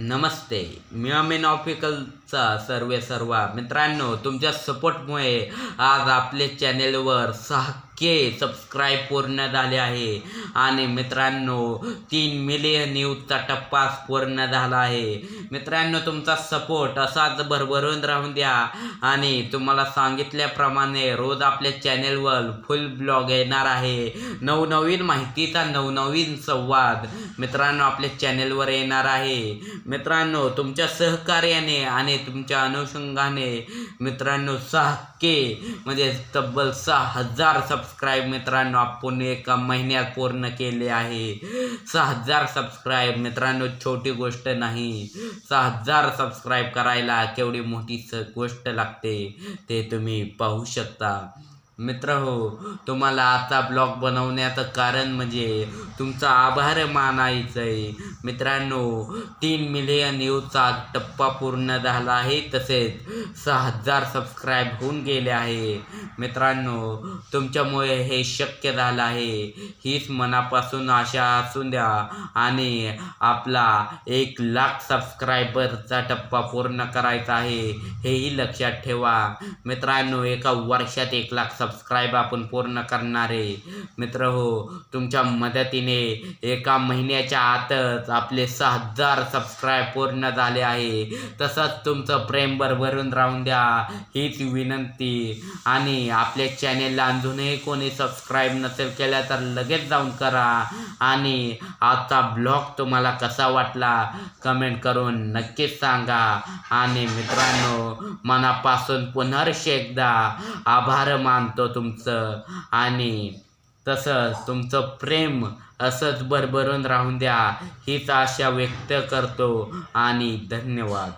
नमस्ते, मी अमीन ऑफिकलचा सर्व मित्रांनो, तुमच्या सपोर्टमुळे आज आपले चॅनेलवर 6K सबस्क्राईब पूर्ण झाले आहे आणि मित्रांनो 3 मिलियन व्ह्यूजचा टप्पा पूर्ण झाला आहे. मित्रांनो, तुमचा सपोर्ट असाच भरभरून राहून द्या आणि तुम्हाला सांगितल्याप्रमाणे रोज आपल्या चॅनेलवर फुल ब्लॉग येणार आहे. नवनवीन माहितीचा नवनवीन संवाद मित्रांनो आपल्या चॅनेलवर येणार आहे. मित्रांनो, तुमच्या सहकार्याने आणि तुमच्या अनुषंगाने मित्रांनो 6K म्हणजे तब्बल 6000 सबस्क्राईब मित्रांनो आपण एका महिन्यात पूर्ण केले आहे. 6000 सबस्क्राईब मित्रांनो छोटी गोष्ट नाही. 6000 सबस्क्राईब करायला केवढी मोठी गोष्ट लागते ते तुम्ही पाहू शकता. मित्र हो, तुम्हाला आता ब्लॉग बनवण्याचं कारण म्हणजे तुमचा आभार मानायचं आहे. मित्रांनो 3 मिलियन व्ह्यूजचा टप्पा पूर्ण झाला आहे, तसेच 6000 सबस्क्राईब होऊन गेले आहे. मित्रांनो, तुमच्यामुळे हे शक्य झालं आहे. हीच मनापासून आशा असू द्या आणि आपला 1,00,000 सबस्क्रायबरचा टप्पा पूर्ण करायचा आहे हेही लक्षात ठेवा. मित्रांनो, एका वर्षात 1,00,000 सबस्क्राईब आपण पूर्ण करणारे. मित्र हो, तुमच्या मदतीने एका महिन्याच्या आतच आपले 6000 सबस्क्राईब पूर्ण झाले आहे. तसंच तुमचं प्रेम भरभरून राहून द्या हीच विनंती. आणि आपल्या चॅनेलला अजूनही कोणी सबस्क्राईब नसेल केलं तर लगेच जाऊन करा. आणि आजचा ब्लॉग तुम्हाला कसा वाटला कमेंट करून नक्कीच सांगा. आणि मित्रांनो, मनापासून पुन्हा एकदा आभार मानतो तुमचं आणि तसंच तुमचं प्रेम असंच भरभरून राहून द्या हीच आशा व्यक्त करतो आणि धन्यवाद.